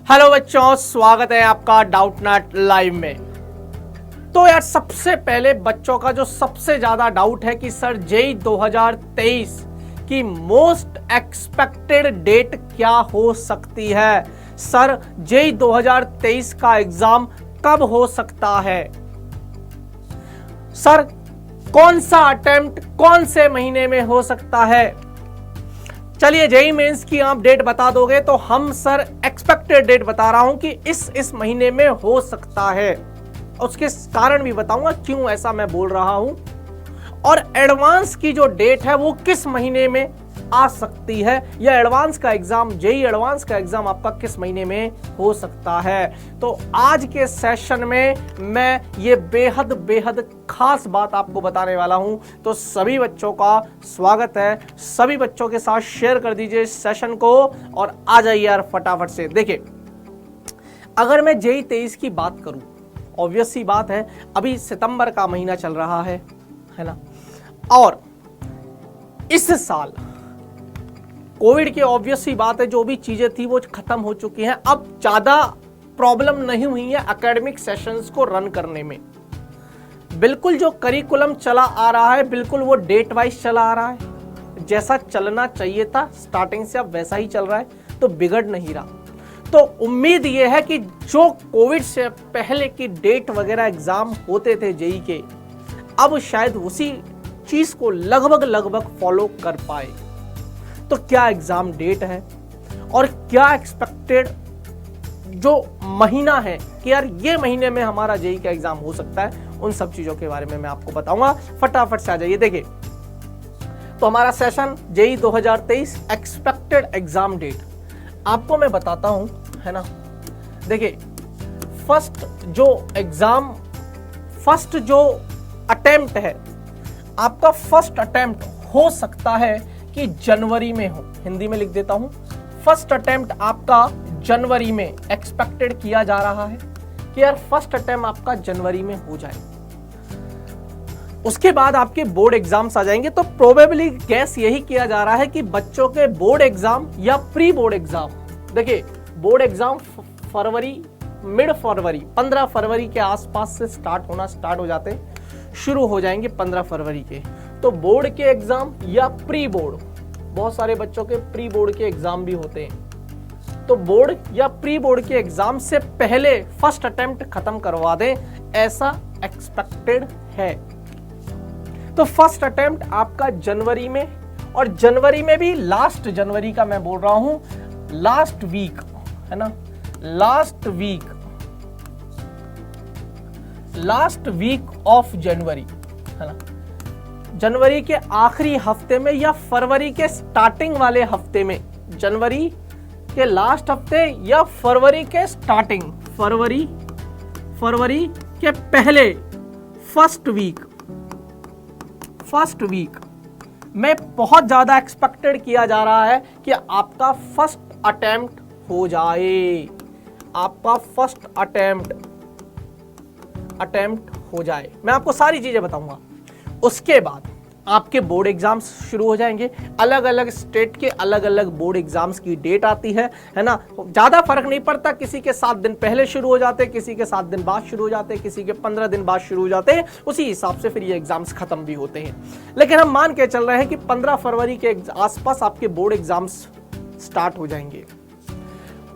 Hello बच्चों, स्वागत है आपका डाउटनट लाइव में। तो यार सबसे पहले बच्चों का जो सबसे ज्यादा डाउट है कि सर जेई 2023 की मोस्ट एक्सपेक्टेड डेट क्या हो सकती है। सर जेई 2023 का एग्जाम कब हो सकता है। सर कौन सा अटेम्प्ट कौन से महीने में हो सकता है। चलिए जेई मेंस की आप डेट बता दोगे तो हम सर एक्सपेक्टेड डेट बता रहा हूं कि इस महीने में हो सकता है। उसके कारण भी बताऊंगा क्यों ऐसा मैं बोल रहा हूं, और एडवांस की जो डेट है वो किस महीने में आ सकती है, या एडवांस का एग्जाम जेई एडवांस का एग्जाम आपका किस महीने में हो सकता है। तो आज के सेशन में मैं ये बेहद बेहद खास बात आपको बताने वाला हूं। तो सभी बच्चों का स्वागत है, सभी बच्चों के साथ शेयर कर दीजिए इस सेशन को और आ जाइए यार फटाफट से। देखिए अगर मैं जेई 23 की बात करूं, ऑब्वियस सी बात है अभी सितंबर का महीना चल रहा है ना, और इस साल कोविड की ऑब्वियस सी बात है जो भी चीजें थी वो खत्म हो चुकी हैं। अब ज्यादा प्रॉब्लम नहीं हुई है एकेडमिक सेशंस को रन करने में। बिल्कुल जो करिकुलम चला आ रहा है बिल्कुल वो डेट वाइज चला आ रहा है, जैसा चलना चाहिए था स्टार्टिंग से अब वैसा ही चल रहा है, तो बिगड़ नहीं रहा। तो उम्मीद ये है कि जो कोविड से पहले की डेट वगैरह एग्जाम होते थे जेई के, अब शायद उसी चीज को लगभग फॉलो कर पाए। तो क्या एग्जाम डेट है और क्या एक्सपेक्टेड जो महीना है कि यार ये महीने में हमारा जेई का एग्जाम हो सकता है, उन सब चीजों के बारे में मैं आपको बताऊंगा। फटाफट से आ जाइए। देखिए तो हमारा session JE 2023 expected exam date आपको मैं बताता हूं, है ना। देखिए फर्स्ट जो अटेम्प्ट है आपका, फर्स्ट अटेम्प्ट हो सकता है कि जनवरी में हो। हिंदी में लिख देता हूं, फर्स्ट अटेम्प्ट आपका जनवरी में एक्सपेक्टेड किया जा रहा है कि यार फर्स्ट अटेम्प्ट आपका जनवरी में हो जाए। उसके बाद आपके बोर्ड एग्जाम्स आ जाएंगे। तो प्रोबेबली गैस यही किया जा रहा है कि बच्चों के बोर्ड एग्जाम या प्री बोर्ड एग्जाम, देखिए बोर्ड एग्जाम मिड फरवरी 15 फरवरी के आसपास से स्टार्ट हो जाते हैं, शुरू हो जाएंगे 15 फरवरी के। तो बोर्ड के एग्जाम या प्री बोर्ड, बहुत सारे बच्चों के प्री बोर्ड के एग्जाम भी होते हैं, तो बोर्ड या प्री बोर्ड के एग्जाम से पहले फर्स्ट अटेम्प्ट खत्म करवा दें, ऐसा एक्सपेक्टेड है। तो फर्स्ट अटेम्प्ट आपका जनवरी में, और जनवरी में भी लास्ट जनवरी का मैं बोल रहा हूं, लास्ट वीक है ना, लास्ट वीक ऑफ जनवरी है ना, जनवरी के आखिरी हफ्ते में या फरवरी के स्टार्टिंग वाले हफ्ते में, जनवरी के लास्ट हफ्ते या फरवरी के स्टार्टिंग, फरवरी के पहले फर्स्ट वीक में बहुत ज्यादा एक्सपेक्टेड किया जा रहा है कि आपका फर्स्ट अटेम्प्ट हो जाए, आपका फर्स्ट अटेम्प्ट हो जाए। मैं आपको सारी चीजें बताऊंगा। उसके बाद आपके बोर्ड एग्जाम्स शुरू हो जाएंगे। अलग अलग स्टेट के अलग अलग बोर्ड एग्जाम्स की डेट आती है ना। ज्यादा फर्क नहीं पड़ता, किसी के 7 दिन पहले शुरू हो जाते, किसी के 7 दिन बाद शुरू हो जाते, किसी के 15 दिन बाद शुरू हो जाते, उसी हिसाब से फिर ये एग्जाम्स खत्म भी होते हैं। लेकिन हम मान के चल रहे हैं कि 15 फरवरी के आसपास आपके बोर्ड एग्जाम्स स्टार्ट हो जाएंगे।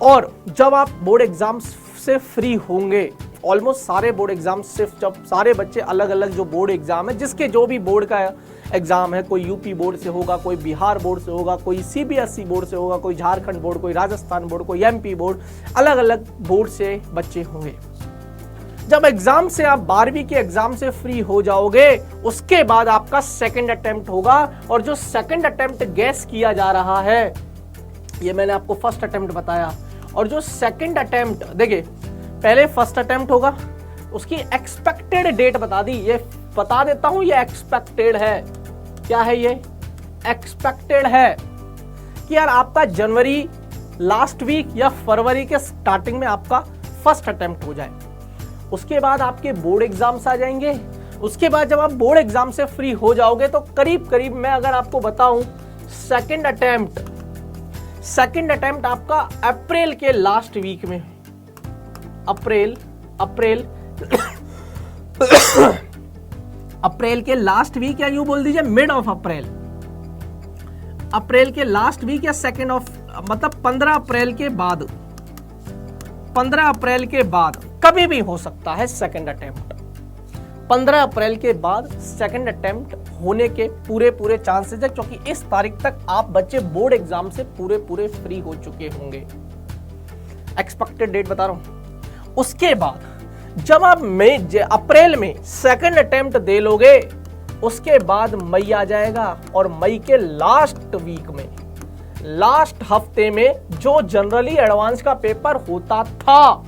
और जब आप बोर्ड एग्जाम्स से फ्री होंगे, ऑलमोस्ट सारे बोर्ड एग्जाम, सिर्फ जब सारे बच्चे अलग अलग जो बोर्ड एग्जाम है, जिसके जो भी बोर्ड का एग्जाम है, कोई यूपी बोर्ड से होगा, कोई बिहार बोर्ड से होगा, कोई सीबीएसई बोर्ड से होगा, कोई झारखंड बोर्ड, कोई राजस्थान बोर्ड, कोई एमपी बोर्ड, अलग अलग बोर्ड से बच्चे होंगे। जब एग्जाम से आप 12वीं के एग्जाम से फ्री हो जाओगे, उसके बाद आपका सेकंड अटेम्प्ट होगा। और जो सेकंड अटेम्प्ट गैस किया जा रहा है, ये मैंने आपको फर्स्ट अटेम्प्ट बताया, और जो सेकंड अटेम्प्ट, देखिए पहले फर्स्ट अटेम्प्ट होगा, उसकी एक्सपेक्टेड डेट बता दी, ये बता देता हूं, ये एक्सपेक्टेड है। क्या है ये? एक्सपेक्टेड है कि यार आपका जनवरी लास्ट वीक या फरवरी के स्टार्टिंग में आपका फर्स्ट अटेम्प्ट हो जाए। उसके बाद आपके बोर्ड एग्जाम्स आ जाएंगे। उसके बाद जब आप बोर्ड एग्जाम से फ्री हो जाओगे तो करीब करीब मैं अगर आपको बताऊं, सेकंड सेकंड अटेम्प्ट आपका अप्रैल के लास्ट वीक में, अप्रैल अप्रैल के लास्ट वीक या यूं बोल दीजिए मिड ऑफ अप्रैल के लास्ट वीक या सेकंड ऑफ, मतलब 15 अप्रैल के बाद, 15 अप्रैल के बाद कभी भी हो सकता है सेकंड अटेम्प्ट। 15 अप्रैल के बाद सेकंड अटेम्प्ट होने के पूरे चांसेस है, क्योंकि इस तारीख तक आप बच्चे बोर्ड एग्जाम से पूरे फ्री हो चुके होंगे। एक्सपेक्टेड डेट बता रहा हूं। उसके बाद जब आप अप्रैल में सेकंड अटेम्प्ट दे लोगे, उसके बाद मई आ जाएगा और मई के लास्ट वीक में, लास्ट हफ्ते में जो जनरली एडवांस का पेपर होता था,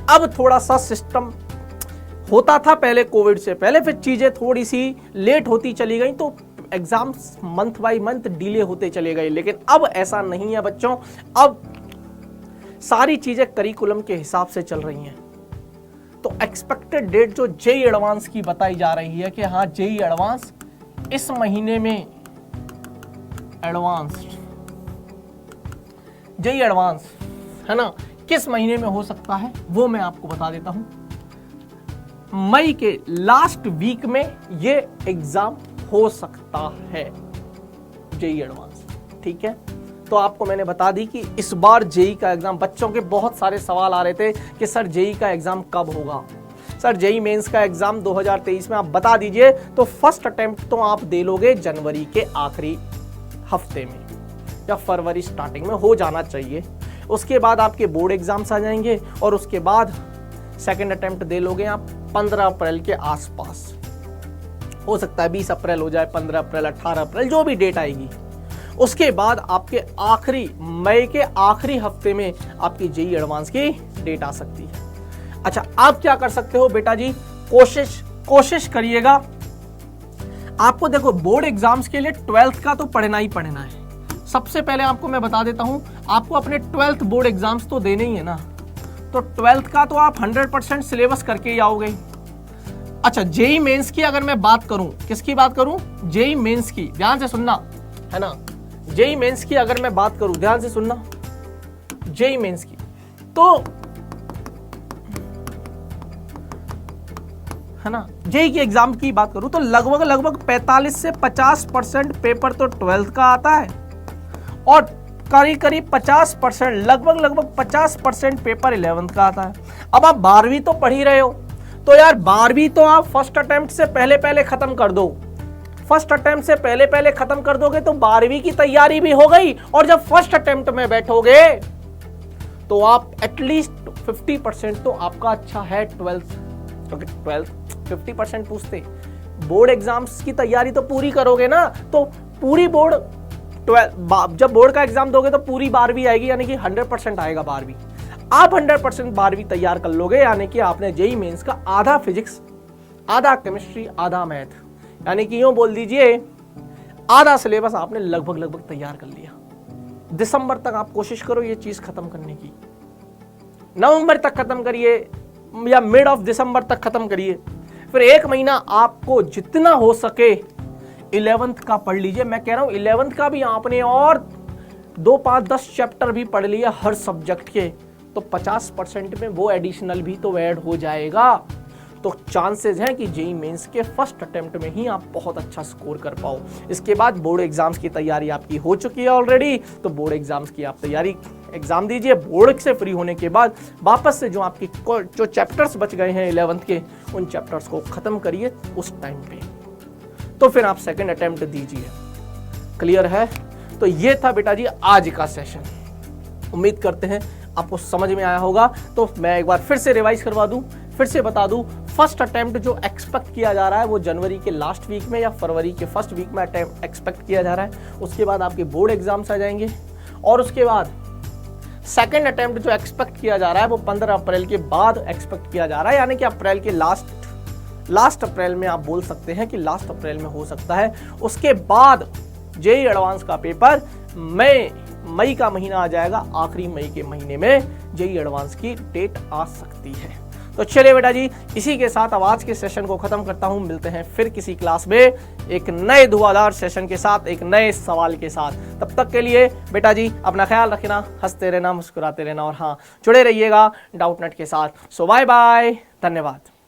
अब थोड़ा सा सिस्टम होता था पहले कोविड से पहले, फिर चीजें थोड़ी सी लेट होती चली गई, तो exams month by month delay होते चले गए। लेकिन अब ऐसा नहीं है बच्चों, अब सारी चीजें करिकुलम के हिसाब से चल रही हैं। तो एक्सपेक्टेड डेट जो जेई एडवांस की बताई जा रही है कि हाँ जेई एडवांस इस महीने में, जेई एडवांस है ना, किस महीने में हो सकता है वो मैं आपको बता देता हूं। मई के लास्ट वीक में ये एग्जाम हो सकता है, जेई एडवांस। ठीक है, तो आपको मैंने बता दी कि इस बार जेई का एग्जाम, बच्चों के बहुत सारे सवाल आ रहे थे कि सर जेई का एग्जाम कब होगा, सर जेई मेंस का एग्जाम 2023 में आप बता दीजिए। तो फर्स्ट अटेम्प्ट तो आप दे लोगे जनवरी के आखिरी हफ्ते में या फरवरी स्टार्टिंग में हो जाना चाहिए। उसके बाद आपके बोर्ड एग्जाम्स आ जाएंगे और उसके बाद सेकंड अटेम्प्ट दे लोगे आप 15 अप्रैल के आसपास। हो सकता है 20 अप्रैल हो जाए, 15 अप्रैल, 18 अप्रैल, जो भी डेट आएगी। उसके बाद आपके आखिरी मई के आखिरी हफ्ते में आपकी जेई एडवांस की डेट आ सकती है। अच्छा, आप क्या कर सकते हो बेटा जी, कोशिश करिएगा। आपको देखो बोर्ड एग्जाम्स के लिए 12th का तो पढ़ना ही पढ़ना है। सबसे पहले आपको मैं बता देता हूं, आपको अपने 12th बोर्ड एग्जाम्स तो देने ही है ना, तो 12th का तो आप 100% सिलेबस करके ही आओगे। अच्छा, जेई मेंस की अगर मैं बात करूं, किसकी बात करूं, जेई मेंस की, ध्यान से सुनना है ना, जेई मेंस की अगर मैं बात करूं, ध्यान से सुनना, जेई मेंस की, तो है ना, जेई की एग्जाम की बात करूं तो लगभग 45 से 50% पेपर तो 12th का आता है और करीब 50%, लगभग 50% पेपर 11th का आता है। अब आप 12वीं तो पढ़ ही रहे हो, तो यार 12वीं तो आप फर्स्ट अटेम्प्ट से पहले खत्म कर दो। फर्स्ट अटेम्प्ट से पहले खत्म कर दोगे तो 12वीं की तैयारी भी हो गई, और जब फर्स्ट अटेम्प्ट में बैठोगे तो आप एटलीस्ट 50% तो आपका अच्छा है 12th, क्योंकि 12th 50% पूछते, बोर्ड एग्जाम्स की तैयारी तो पूरी करोगे ना, तो पूरी बोर्ड 12 जब बोर्ड का एग्जाम दोगे तो पूरी 12वीं आएगी, यानी कि 100% आएगा 12वीं। आप 100% 12वीं तैयार कर लोगे, यानी कि आपने जेई मेंस का आधा फिजिक्स, आधा केमिस्ट्री, आधा मैथ, यानी कि यूं बोल दीजिए आधा सिलेबस आपने लगभग तैयार कर लिया। दिसंबर तक आप कोशिश करो ये चीज खत्म करने की, नवंबर तक खत्म करिए या मिड ऑफ दिसंबर तक खत्म करिए। फिर एक महीना आपको जितना हो सके 11th का पढ़ लीजिए। मैं कह रहा हूं 11th का भी आपने और 2, 5, 10 चैप्टर भी पढ़ लिया हर सब्जेक्ट के, तो 50% में वो एडिशनल भी तो ऐड हो जाएगा। तो चांसेस हैं कि जेई मेंस के फर्स्ट अटेम्प्ट में ही आप बहुत अच्छा स्कोर कर पाओ। इसके बाद बोर्ड एग्जाम्स की तैयारी आपकी हो चुकी है ऑलरेडी, तो बोर्ड एग्जाम्स की आप तैयारी, एग्जाम दीजिए। बोर्ड से फ्री होने के बाद वापस से जो आपकी जो चैप्टर्स बच गए हैं 11th के, उन चैप्टर्स को खत्म करिए उस टाइम पे, तो फिर आप सेकंड अटेम्प्ट दीजिए। क्लियर है? तो ये था बेटा जी आज का सेशन। उम्मीद करते हैं आपको समझ में आया होगा। तो मैं एक बार फिर से रिवाइज करवा दूं, फिर से बता दूं, फर्स्ट अटेम्प्ट जो एक्सपेक्ट किया जा रहा है वो जनवरी के लास्ट वीक में या फरवरी के फर्स्ट वीक में एक्सपेक्ट किया जा रहा है। उसके बाद आपके बोर्ड एग्जाम्स आ जाएंगे और उसके बाद सेकंड अटेम्प्ट जो एक्सपेक्ट किया जा रहा है वो 15 अप्रैल के बाद एक्सपेक्ट किया जा रहा है, यानी कि अप्रैल के लास्ट अप्रैल में आप बोल सकते हैं कि लास्ट अप्रैल में हो सकता है। उसके बाद जेई एडवांस का पेपर मई का महीना आ जाएगा, आखिरी मई के महीने में जेईई एडवांस की डेट आ सकती है। तो चलिए बेटा जी, इसी के साथ अब आज के सेशन को खत्म करता हूं। मिलते हैं फिर किसी क्लास में एक नए धुआंधार सेशन के साथ, एक नए सवाल के साथ। तब तक के लिए बेटा जी अपना ख्याल रखना, हंसते रहना, मुस्कुराते रहना और हाँ, जुड़े रहिएगा डाउटनेट के साथ। सो बाय बाय, धन्यवाद।